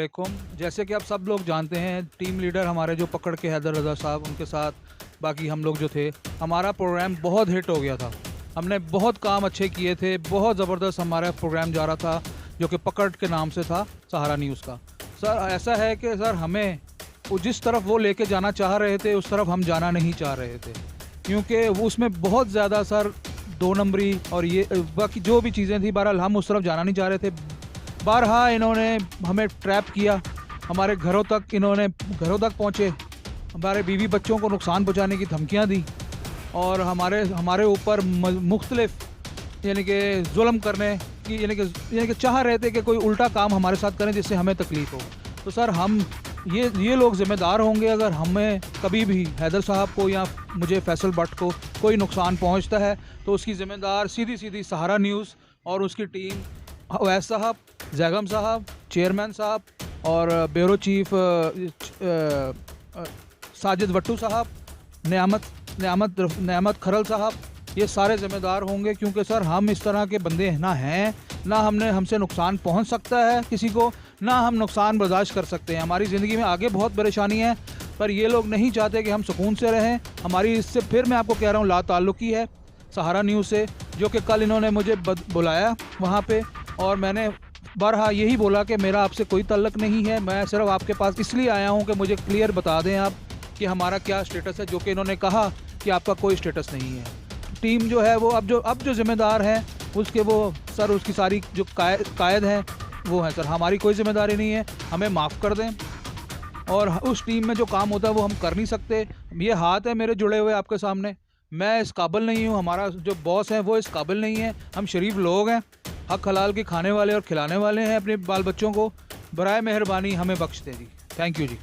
वालेकुम। जैसे कि आप सब लोग जानते हैं, टीम लीडर हमारे जो पकड़ के हैदर रज़ा साहब, उनके साथ बाकी हम लोग जो थे, हमारा प्रोग्राम बहुत हिट हो गया था। हमने बहुत काम अच्छे किए थे, बहुत ज़बरदस्त हमारा प्रोग्राम जा रहा था जो कि पकड़ के नाम से था, सहारा न्यूज़ का। सर ऐसा है कि सर हमें जिस तरफ वो लेके जाना चाह रहे थे उस तरफ हम जाना नहीं चाह रहे थे, क्योंकि वो उसमें बहुत ज़्यादा सर 2 नंबरी और ये बाकी जो भी चीज़ें थी, बहरहाल हम उस तरफ जाना नहीं चाह रहे थे। बारहा इन्होंने हमें ट्रैप किया, हमारे घरों तक पहुँचे, हमारे बीवी बच्चों को नुकसान पहुँचाने की धमकियाँ दी और हमारे ऊपर मुख्तलिफ यानी कि जुल्म करने की यानी कि चाह रहे थे कि कोई उल्टा काम हमारे साथ करें जिससे हमें तकलीफ़ हो। तो सर हम ये लोग ज़िम्मेदार होंगे अगर हमें कभी भी हैदर साहब को या मुझे फैसल भट्ट को कोई नुकसान पहुंचता है तो उसकी ज़िम्मेदार सीधी सहारा न्यूज़ और उसकी टीम, अवैस साहब, जैगम साहब, चेयरमैन साहब और ब्यूरो चीफ साजिद वट्टू साहब, नेयामत खरल साहब, ये सारे ज़िम्मेदार होंगे, क्योंकि सर हम इस तरह के बंदे ना हैं, ना हमसे नुकसान पहुंच सकता है किसी को, ना हम नुकसान बर्दाश्त कर सकते हैं। हमारी ज़िंदगी में आगे बहुत परेशानी है, पर ये लोग नहीं चाहते कि हम सुकून से रहें। हमारी इससे फिर मैं आपको कह रहा हूँ ला ताल्लुकी है सहारा न्यूज़ से, जो कि कल इन्होंने मुझे बुलाया वहाँ पे और मैंने बरहा यही बोला कि मेरा आपसे कोई तल्लक नहीं है, मैं सिर्फ आपके पास इसलिए आया हूँ कि मुझे क्लियर बता दें आप कि हमारा क्या स्टेटस है, जो कि इन्होंने कहा कि आपका कोई स्टेटस नहीं है। टीम जो है वो अब जो ज़िम्मेदार है उसके वो सर उसकी सारी जो कायद हैं वो है सर, हमारी कोई ज़िम्मेदारी नहीं है, हमें माफ़ कर दें। और उस टीम में जो काम होता है वो हम कर नहीं सकते। ये हाथ है मेरे जुड़े हुए आपके सामने, मैं इस काबिल नहीं हूँ, हमारा जो बॉस है वो इस काबिल नहीं है। हम शरीफ लोग हैं, हक हलाल के खाने वाले और खिलाने वाले हैं अपने बाल बच्चों को। बराए मेहरबानी हमें बख्श दें जी। Thank you ji.